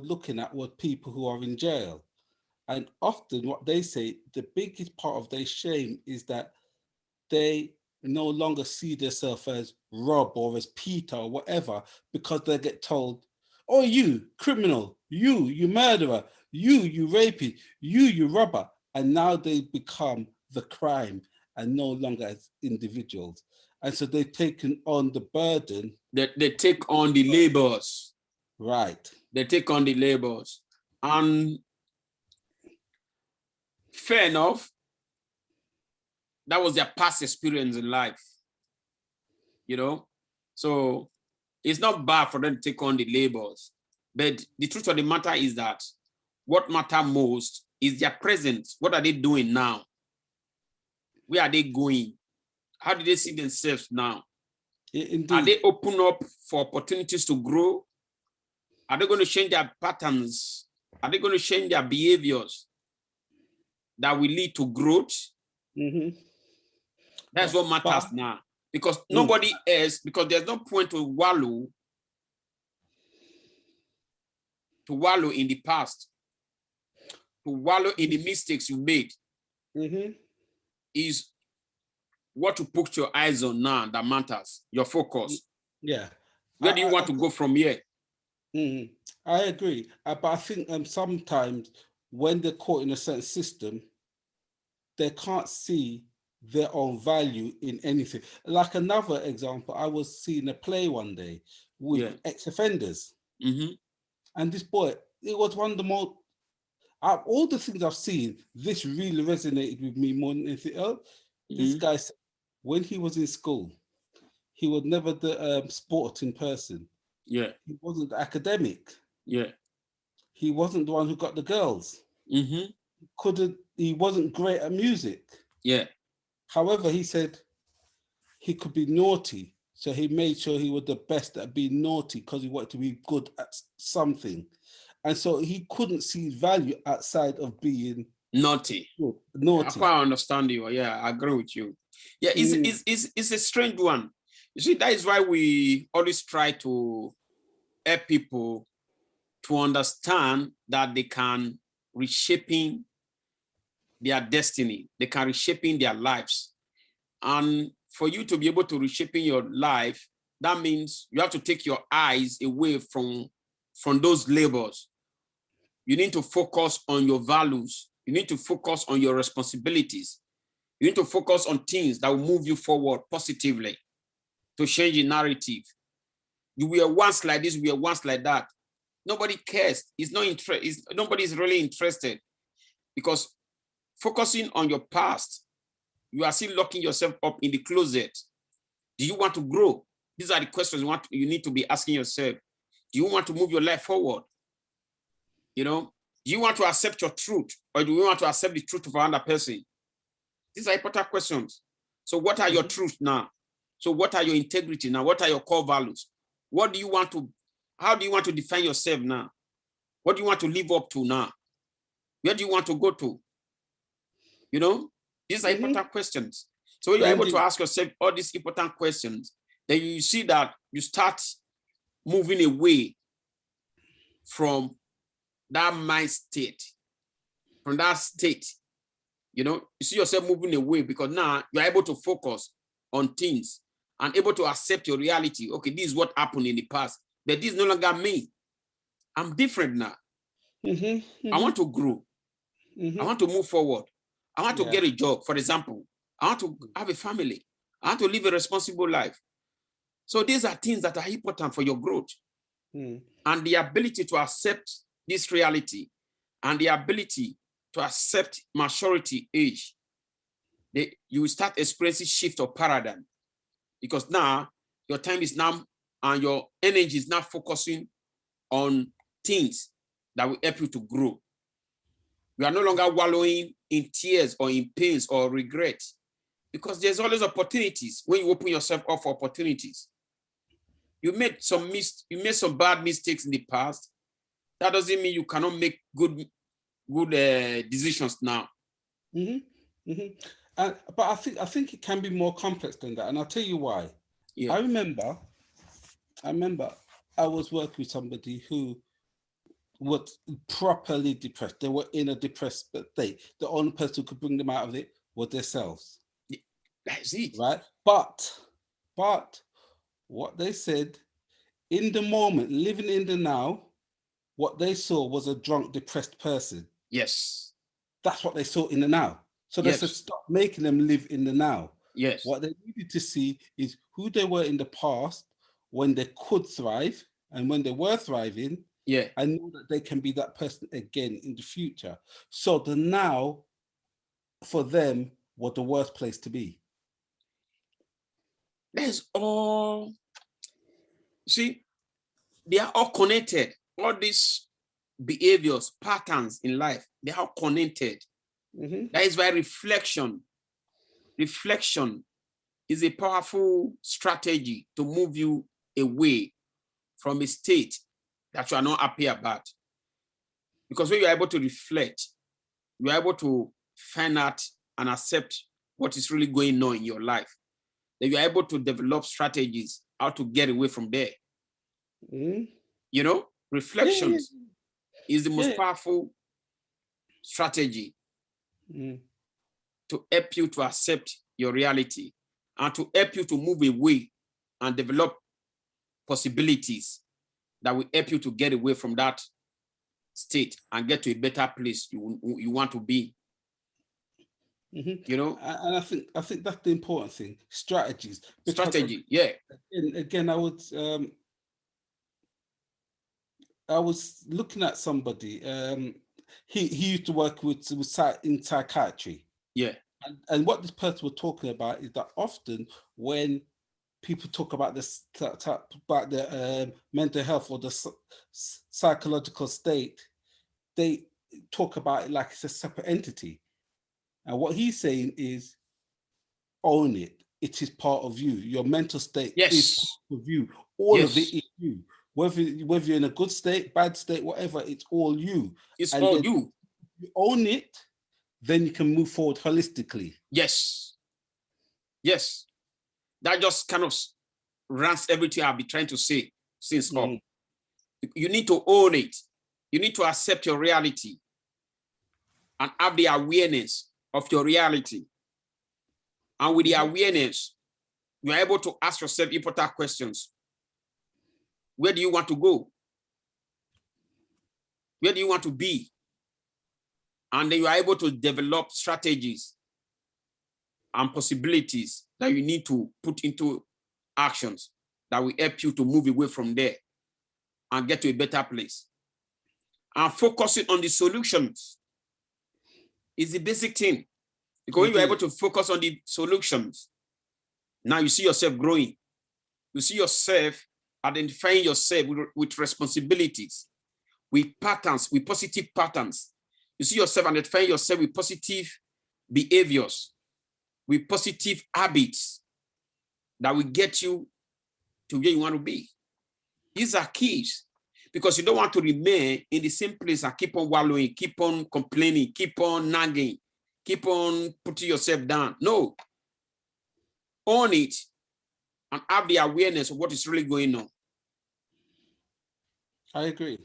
were looking at were people who are in jail. And often what they say, the biggest part of their shame is that they no longer see themselves as Rob or as Peter or whatever, because they get told, oh, you criminal, you murderer, you rapist, you robber. And now they become the crime and no longer as individuals. And so they've taken on the burden. They take on the labels. Right. They take on the labels. And fair enough, that was their past experience in life, you know? So it's not bad for them to take on the labels. But the truth of the matter is that what matters most is their present. What are they doing now? Where are they going? How do they see themselves now? Indeed. Are they open up for opportunities to grow? Are they going to change their patterns? Are they going to change their behaviors that will lead to growth? Mm-hmm. That's what matters now. Because nobody else, because there's no point to wallow in the past, to wallow in the mistakes you made. Mm-hmm. Is what to put your eyes on now that matters, your focus. Yeah. Where do you want to go from here? Mm-hmm. I agree. But I think sometimes when they're caught in a certain system, they can't see their own value in anything. Like another example, I was seeing a play one day with ex-offenders. Mm-hmm. And this boy, it was one of the most, all the things I've seen, this really resonated with me more than anything else. This guy said, when he was in school, he was never the sporting person. Yeah. He wasn't the academic. Yeah. He wasn't the one who got the girls. Mm-hmm. He wasn't great at music. Yeah. However, he said he could be naughty. So he made sure he was the best at being naughty because he wanted to be good at something. And so he couldn't see value outside of being naughty. I quite understand you. Yeah, I agree with you. Yeah, it's a strange one. You see, that is why we always try to help people to understand that they can reshaping their destiny. They can reshaping their lives. And for you to be able to reshaping your life, that means you have to take your eyes away from those labels. You need to focus on your values. You need to focus on your responsibilities. You need to focus on things that will move you forward positively to change the narrative. You were once like this, we were once like that. Nobody cares. It's not interest. Nobody's really interested, because focusing on your past, you are still locking yourself up in the closet. Do you want to grow? These are the questions you need to be asking yourself. Do you want to move your life forward? You know, do you want to accept your truth, or do you want to accept the truth of another person? These are important questions. So what are your truths now? So what are your integrity now? What are your core values? What do you want to, how do you want to define yourself now? What do you want to live up to now? Where do you want to go to? You know, these are important questions. So when you're able to ask yourself all these important questions, then you see that you start moving away from that mind state, from that state. You know, you see yourself moving away because now you're able to focus on things and able to accept your reality. Okay, this is what happened in the past, but this is no longer me. I'm different now. I want to grow. I want to move forward. I want to get a job, for example. I want to have a family. I want to live a responsible life. So these are things that are important for your growth. And the ability to accept this reality and the ability to accept maturity age, you will start experiencing shift of paradigm, because now your time is now and your energy is now focusing on things that will help you to grow. You are no longer wallowing in tears or in pains or regret, because there's always opportunities when you open yourself up for opportunities. You made some bad mistakes in the past. That doesn't mean you cannot make good decisions now. But I think it can be more complex than that, and I'll tell you why. I remember I was working with somebody who were properly depressed. They were in a depressed state. The only person who could bring them out of it was themselves. That's it. Right? But what they said, in the moment, living in the now, what they saw was a drunk, depressed person. Yes. That's what they saw in the now. So they said, stop making them live in the now. Yes. What they needed to see is who they were in the past when they could thrive and when they were thriving. Yeah. And know that they can be that person again in the future. So the now for them was the worst place to be. That's all. See, they are all connected. All these behaviors, patterns in life, they are connected. That is why reflection is a powerful strategy to move you away from a state that you are not happy about. Because when you're able to reflect, you're able to find out and accept what is really going on in your life. Then you're able to develop strategies how to get away from there. You know, reflections is the most powerful strategy to help you to accept your reality and to help you to move away and develop possibilities that will help you to get away from that state and get to a better place you want to be. You know, and I think that's the important thing. Strategies. Strategy, yeah. Again, I was looking at somebody. He used to work in psychiatry. Yeah. And what this person was talking about is that often when people talk about this about the mental health or the psychological state, they talk about it like it's a separate entity. And what he's saying is, own it. It is part of you. Your mental state is part of you. All of it is you. Whether you're in a good state, bad state, whatever, it's all you. It's all you. If you own it, then you can move forward holistically. Yes. Yes. That just kind of runs everything I've been trying to say since all. You need to own it. You need to accept your reality and have the awareness of your reality. And with the awareness, you're able to ask yourself important questions. Where do you want to go? Where do you want to be? And then you are able to develop strategies and possibilities that you need to put into actions that will help you to move away from there and get to a better place. And focusing on the solutions is the basic thing. Because when you're able to focus on the solutions, now you see yourself growing. You see yourself identifying yourself with responsibilities, with patterns, with positive patterns. You see yourself identifying yourself with positive behaviors, with positive habits that will get you to where you want to be. These are keys, because you don't want to remain in the same place and keep on wallowing, keep on complaining, keep on nagging, keep on putting yourself down. No. Own it and have the awareness of what is really going on. I agree.